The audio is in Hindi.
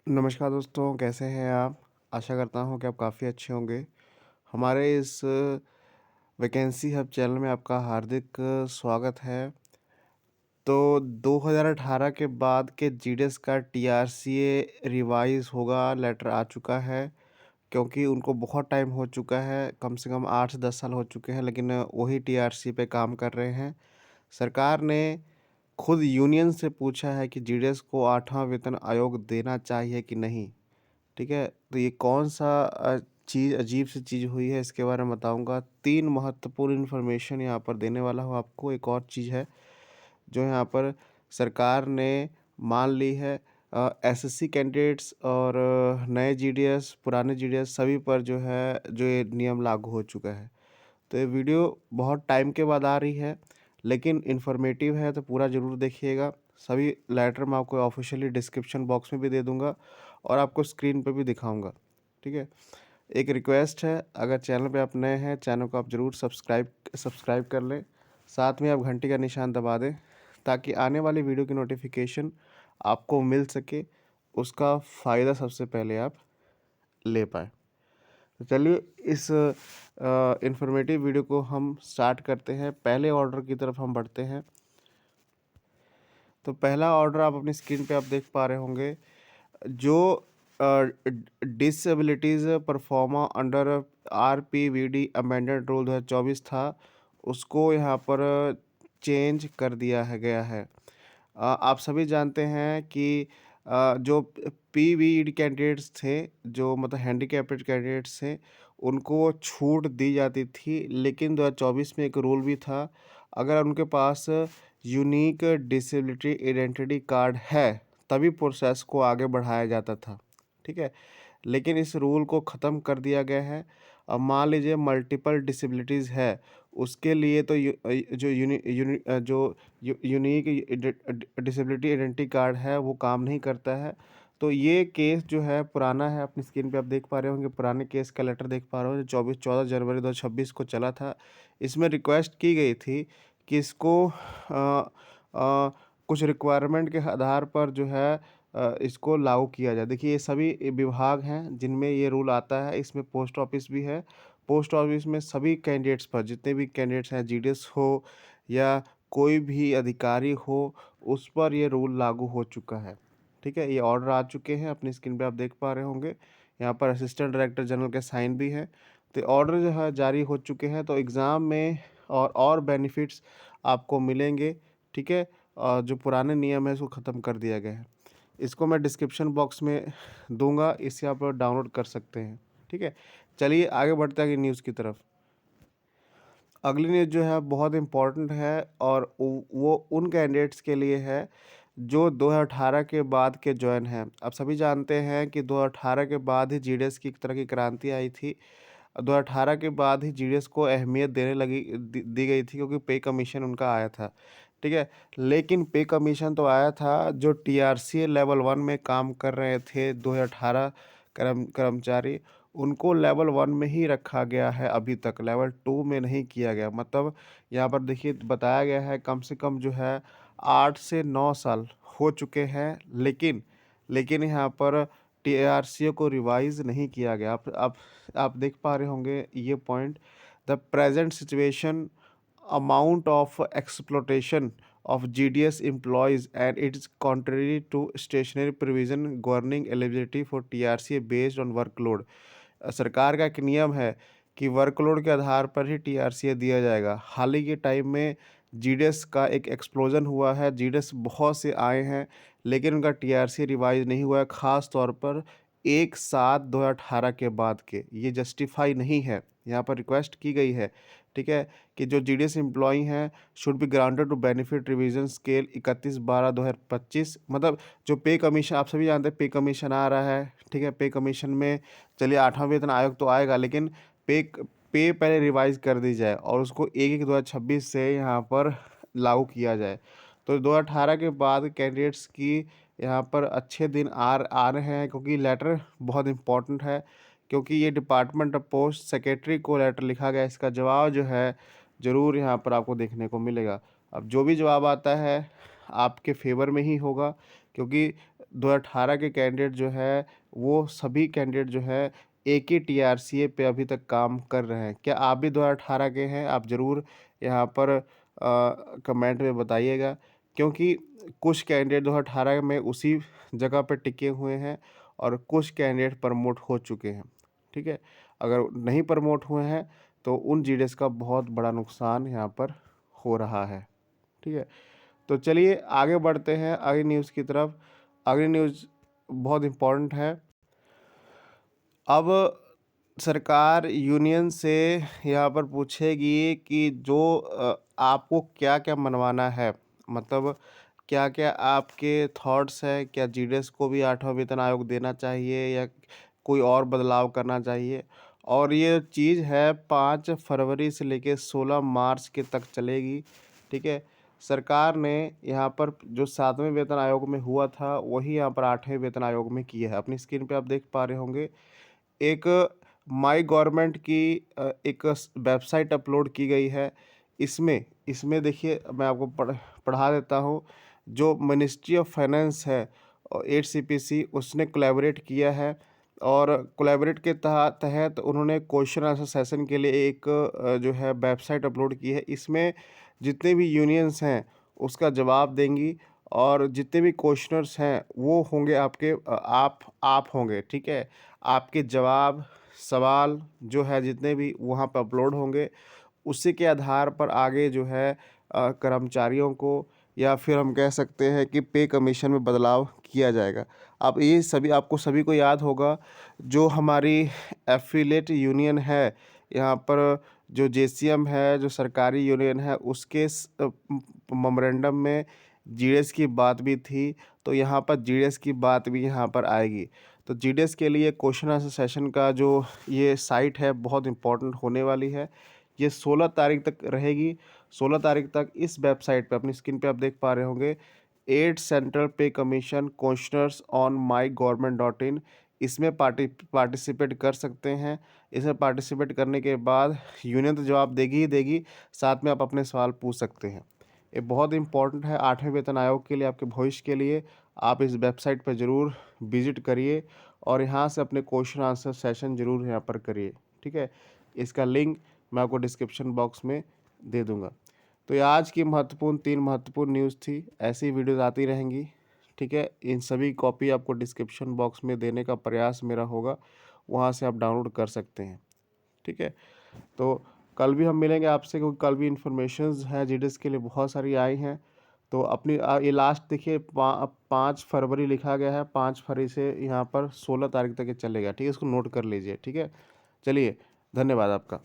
नमस्कार दोस्तों, कैसे हैं आप? आशा करता हूँ कि आप काफ़ी अच्छे होंगे। हमारे इस वैकेंसी हब चैनल में आपका हार्दिक स्वागत है। तो 2018 के बाद के जीडीएस का टीआरसीए रिवाइज़ होगा, लेटर आ चुका है, क्योंकि उनको बहुत टाइम हो चुका है, कम से कम 8 से 10 साल हो चुके हैं, लेकिन वही टीआरसी पे काम कर रहे हैं। सरकार ने खुद यूनियन से पूछा है कि जीडीएस को 8वां वेतन आयोग देना चाहिए कि नहीं। ठीक है, तो ये कौन-सा चीज़ अजीब सी चीज़ हुई है इसके बारे में बताऊँगा। 3 महत्वपूर्ण इन्फॉर्मेशन यहाँ पर देने वाला हूँ आपको। एक और चीज़ है जो यहाँ पर सरकार ने मान ली है, एसएससी कैंडिडेट्स और नए जीडीएस, पुराने जीडीएस सभी पर जो है जो ये नियम लागू हो चुका है। तो ये वीडियो बहुत टाइम के बाद आ रही है, लेकिन इन्फॉर्मेटिव है तो पूरा ज़रूर देखिएगा। सभी लेटर मैं आपको ऑफ़िशियली डिस्क्रिप्शन बॉक्स में भी दे दूँगा और आपको स्क्रीन पे भी दिखाऊँगा, ठीक है? एक रिक्वेस्ट है, अगर चैनल पे आप नए हैं, चैनल को आप ज़रूर सब्सक्राइब कर लें। साथ में आप घंटी का निशान दबा दें, ताकि आने वाली वीडियो की नोटिफ़िकेशन आपको मिल सके, उसका फ़ायदा सबसे पहले आप ले पाएँ। तो चलिए इस इन्फॉर्मेटिव वीडियो को हम स्टार्ट करते हैं। पहले ऑर्डर की तरफ हम बढ़ते हैं। तो पहला ऑर्डर आप अपनी स्क्रीन पे आप देख पा रहे होंगे, जो disabilities proforma under RPWD amended rule 2024 था, उसको यहाँ पर चेंज कर दिया है गया है। आप सभी जानते हैं कि जो पीवीईडी कैंडिडेट्स थे, जो मतलब हैंडीकैप्ड कैंडिडेट्स थे, उनको छूट दी जाती थी, लेकिन 2024 में एक रूल भी था, अगर उनके पास यूनिक डिसेबिलिटी आइडेंटिटी कार्ड है, तभी प्रोसेस को आगे बढ़ाया जाता था, ठीक है? लेकिन इस रूल को ख़त्म कर दिया गया है। अब मान लीजिए मल्टीपल डिसेबिलिटीज़ है, उसके लिए तो जो यूनिक डिसेबिलिटी आइडेंटिटी कार्ड है वो काम नहीं करता है। तो ये केस जो है पुराना है, अपनी स्क्रीन पे आप देख पा रहे होंगे, पुराने केस का लेटर देख पा रहे हो, जो 14 जनवरी 2026 को चला था। इसमें रिक्वेस्ट की गई थी कि इसको कुछ रिक्वायरमेंट के आधार पर जो है इसको लागू किया जाए। देखिए, ये सभी विभाग हैं जिनमें ये रूल आता है, इसमें पोस्ट ऑफिस भी है। पोस्ट ऑफिस में सभी कैंडिडेट्स पर, जितने भी कैंडिडेट्स हैं, जीडीएस हो या कोई भी अधिकारी हो, उस पर ये रूल लागू हो चुका है, ठीक है? ये ऑर्डर आ चुके हैं, अपनी स्क्रीन पे आप देख पा रहे होंगे। यहाँ पर असिस्टेंट डायरेक्टर जनरल के साइन भी हैं। तो ऑर्डर जो है जारी हो चुके हैं, तो एग्ज़ाम में और बेनिफिट्स आपको मिलेंगे, ठीक है? जो पुराने नियम है इसको ख़त्म कर दिया गया है। इसको मैं डिस्क्रिप्शन बॉक्स में दूँगा, इससे आप डाउनलोड कर सकते हैं, ठीक है? चलिए आगे बढ़ते हैं अगली न्यूज़ की तरफ। अगली न्यूज़ जो है बहुत इम्पोर्टेंट है और वो उन कैंडिडेट्स के लिए है जो 2018 के बाद के जॉइन हैं। आप सभी जानते हैं कि 2018 के बाद ही जीडीएस की एक तरह की क्रांति आई थी। 2018 के बाद ही जीडीएस को अहमियत देने लगी दी गई थी, क्योंकि पे कमीशन उनका आया था, ठीक है? लेकिन पे कमीशन तो आया था, जो टीआरसी लेवल 1 में काम कर रहे थे 2018 कर्मचारी, उनको लेवल 1 में ही रखा गया है अभी तक, लेवल 2 में नहीं किया गया। मतलब यहाँ पर देखिए बताया गया है, कम से कम जो है 8 से 9 साल हो चुके हैं, लेकिन यहाँ पर टीआरसी को रिवाइज़ नहीं किया गया। आप देख पा रहे होंगे ये point, the present situation amount of exploitation of GDS employees, and it is contrary to stationary provision governing eligibility for TRC based on workload। सरकार का एक नियम है कि वर्कलोड के आधार पर ही टीआरसी दिया जाएगा। हाल ही के टाइम में जीडीएस का एक एक्सप्लोजन हुआ है, जीडीएस बहुत से आए हैं, लेकिन उनका टीआरसी रिवाइज नहीं हुआ है, ख़ास तौर पर 1/7/2018 के बाद के। ये जस्टिफाई नहीं है, यहाँ पर रिक्वेस्ट की गई है, ठीक है, कि जो जीडीएस एम्प्लॉई हैं should be granted to benefit revision scale 31/12/2025। मतलब जो पे कमीशन, आप सभी जानते हैं पे कमीशन आ रहा है, ठीक है? पे कमीशन में चलिए 8वां वेतन आयोग तो आएगा, लेकिन पे पे पहले रिवाइज कर दी जाए और उसको 1/1/2026 से यहाँ पर लागू किया जाए। तो 2018 के बाद कैंडिडेट्स की यहाँ पर अच्छे दिन आ रहे हैं, क्योंकि लेटर बहुत इम्पोर्टेंट है, क्योंकि ये डिपार्टमेंट ऑफ पोस्ट सेक्रेटरी को लेटर लिखा गया है। इसका जवाब जो है ज़रूर यहाँ पर आपको देखने को मिलेगा। अब जो भी जवाब आता है आपके फेवर में ही होगा, क्योंकि 2018 के कैंडिडेट जो है, वो सभी कैंडिडेट जो है एक ही टीआरसीए पे अभी तक काम कर रहे हैं। क्या आप भी 2018 के हैं? आप ज़रूर यहाँ पर कमेंट में बताइएगा, क्योंकि कुछ कैंडिडेट 2018 में उसी जगह पे टिके हुए हैं और कुछ कैंडिडेट प्रमोट हो चुके हैं, ठीक है? अगर नहीं प्रमोट हुए हैं, तो उन जीडीएस का बहुत बड़ा नुकसान यहाँ पर हो रहा है, ठीक है? तो चलिए आगे बढ़ते हैं अगली न्यूज़ की तरफ। अगली न्यूज़ बहुत इम्पोर्टेंट है। अब सरकार यूनियन से यहाँ पर पूछेगी कि जो आपको क्या-क्या मनवाना है, मतलब क्या-क्या आपके थॉट्स हैं, क्या जीडीएस को भी 8वां वेतन आयोग देना चाहिए या कोई और बदलाव करना चाहिए? और ये चीज़ है 5 फरवरी से लेके 16 मार्च के तक चलेगी, ठीक है? सरकार ने यहाँ पर जो 7वें वेतन आयोग में हुआ था, वही यहाँ पर 8वें वेतन आयोग में किया है। अपनी स्क्रीन पे आप देख पा रहे होंगे, एक माई गवर्नमेंट की एक वेबसाइट अपलोड की गई है। इसमें इसमें देखिए, मैं आपको पढ़ा देता हूँ। जो मिनिस्ट्री ऑफ फाइनेंस है और 8CPC उसने कोलैबोरेट किया है, और कोलैबोरेट के तहत उन्होंने क्वेश्चन आंसर सेशन के लिए एक जो है वेबसाइट अपलोड की है। इसमें जितने भी यूनियंस हैं उसका जवाब देंगी, और जितने भी क्वेश्चनर्स हैं वो होंगे आपके आप होंगे, ठीक है? आपके जवाब, सवाल जो है जितने भी वहाँ पे अपलोड होंगे, उसी के आधार पर आगे जो है कर्मचारियों को, या फिर हम कह सकते हैं कि पे कमीशन में बदलाव किया जाएगा। अब ये सभी आपको सभी को याद होगा, जो हमारी एफ़िलिएट यूनियन है, यहाँ पर जो जेसीएम है, जो सरकारी यूनियन है, उसके मेमोरेंडम में जीडीएस की बात भी थी, तो यहाँ पर जीडीएस की बात भी यहाँ पर आएगी। तो जीडीएस के लिए क्वेश्चन आंसर सेशन का जो ये साइट है बहुत इम्पोर्टेंट होने वाली है। ये 16 तारीख तक रहेगी। 16 तारीख तक इस वेबसाइट पे, अपनी स्क्रीन पे आप देख पा रहे होंगे, 8 सेंट्रल पे कमीशन क्वेश्चनर्स ऑन mygovernment.in, इसमें पार्टिसिपेट कर सकते हैं। इसमें पार्टिसिपेट करने के बाद यूनियन तो जवाब देगी ही देगी, साथ में आप अपने सवाल पूछ सकते हैं। ये बहुत इम्पोर्टेंट है 8वें वेतन आयोग के लिए, आपके भविष्य के लिए। आप इस वेबसाइट पर ज़रूर विज़िट करिए और यहाँ से अपने क्वेश्चन आंसर सेशन ज़रूर यहाँ पर करिए, ठीक है? इसका लिंक मैं आपको डिस्क्रिप्शन बॉक्स में दे दूँगा। तो ये आज की महत्वपूर्ण 3 महत्वपूर्ण न्यूज़ थी। ऐसी वीडियोज़ आती रहेंगी, ठीक है? इन सभी कॉपी आपको डिस्क्रिप्शन बॉक्स में देने का प्रयास मेरा होगा, वहाँ से आप डाउनलोड कर सकते हैं, ठीक है? तो कल भी हम मिलेंगे आपसे, क्योंकि कल भी इन्फॉर्मेशंस हैं जीडीएस के लिए बहुत सारी आई हैं। तो अपनी ये लास्ट देखिए 5 फरवरी लिखा गया है, 5 फरवरी से यहाँ पर 16 तारीख तक ये चलेगा, ठीक है? इसको नोट कर लीजिए, ठीक है? चलिए, धन्यवाद आपका।